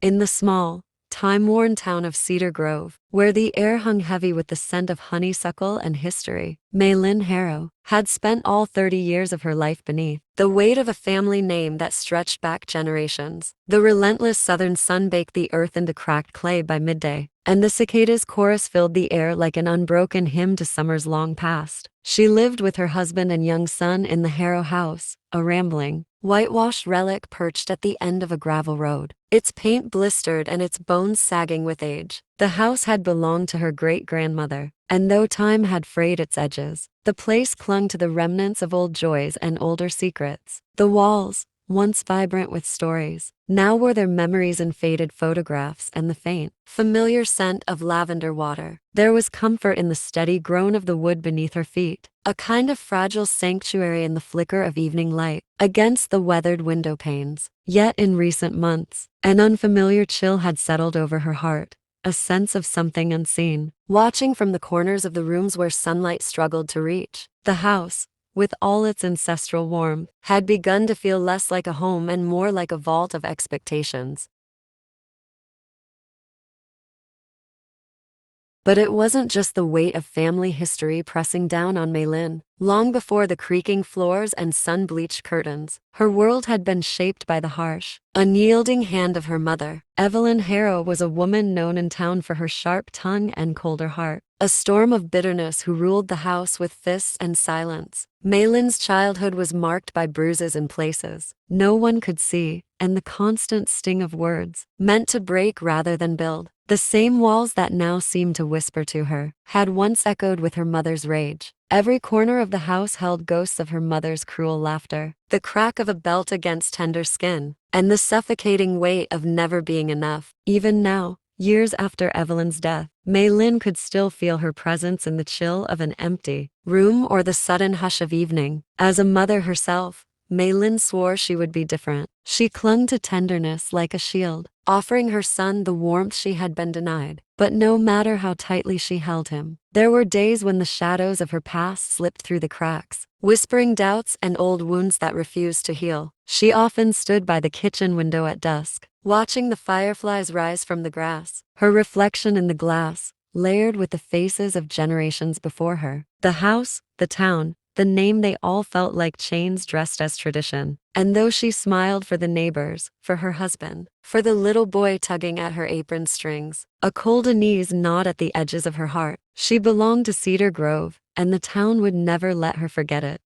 In the small, time-worn town of Cedar Grove, where the air hung heavy with the scent of honeysuckle and history, Maylin Harrow had spent all 30 years of her life beneath the weight of a family name that stretched back generations. The relentless southern sun baked the earth into cracked clay by midday, and the cicadas' chorus filled the air like an unbroken hymn to summers long past. She lived with her husband and young son in the Harrow house, a rambling, whitewashed relic perched at the end of a gravel road, its paint blistered and its bones sagging with age. The house had belonged to her great-grandmother, and though time had frayed its edges, the place clung to the remnants of old joys and older secrets. The walls, once vibrant with stories, now wore their memories in faded photographs and the faint, familiar scent of lavender water. There was comfort in the steady groan of the wood beneath her feet, a kind of fragile sanctuary in the flicker of evening light against the weathered window panes. Yet in recent months, an unfamiliar chill had settled over her heart, a sense of something unseen, watching from the corners of the rooms where sunlight struggled to reach. The house, with all its ancestral warmth, had begun to feel less like a home and more like a vault of expectations. But it wasn't just the weight of family history pressing down on Maylin. Long before the creaking floors and sun-bleached curtains, her world had been shaped by the harsh, unyielding hand of her mother. Evelyn Harrow was a woman known in town for her sharp tongue and colder heart, a storm of bitterness who ruled the house with fists and silence. Maylin's childhood was marked by bruises in places no one could see, and the constant sting of words, meant to break rather than build. The same walls that now seemed to whisper to her had once echoed with her mother's rage. Every corner of the house held ghosts of her mother's cruel laughter, the crack of a belt against tender skin, and the suffocating weight of never being enough. Even now, years after Evelyn's death, Maylin could still feel her presence in the chill of an empty room or the sudden hush of evening. As a mother herself, Maylin swore she would be different. She clung to tenderness like a shield, offering her son the warmth she had been denied. But no matter how tightly she held him, there were days when the shadows of her past slipped through the cracks, whispering doubts and old wounds that refused to heal. She often stood by the kitchen window at dusk, watching the fireflies rise from the grass, her reflection in the glass, layered with the faces of generations before her. The house, the town, the name, they all felt like chains dressed as tradition. And though she smiled for the neighbors, for her husband, for the little boy tugging at her apron strings, a cold unease gnawed at the edges of her heart. She belonged to Cedar Grove, and the town would never let her forget it.